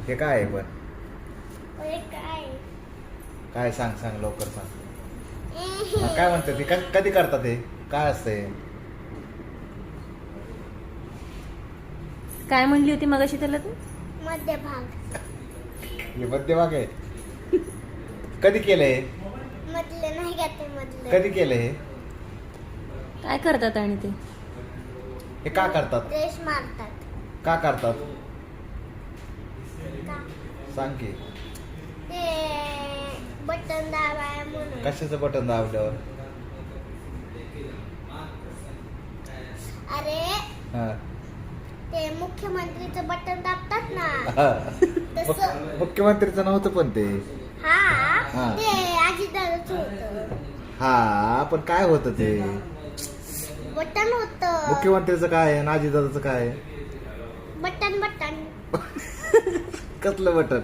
हे काय आहे पण काय काय सांग सांग लवकर सांग काय म्हणतात ते कधी करतात हे काय असतंय काय म्हणली होती मगाशी त्याला तू? मध्यभाग हे मध्यभाग आहे कधी केलंय मधलं नाही का ते मधलं कधी केलंय हे काय करतात आणि ते? हे का करतात रेश मारतात का करतात का सांग की ते बटन दाबाय म्हणून कशाचं बटन दाबल्यावर अरे हा ते मुख्यमंत्रीचं बटन दाबतात ना हा. तसं मुख्यमंत्रीचं नव्हतं पण ते हा हा. ते अजितदादाच होत हा पण काय होतं ते बटन होत मुख्यमंत्रीचं काय आहे नाजीदादाचं काय आहे बटन बटन कसलं बटन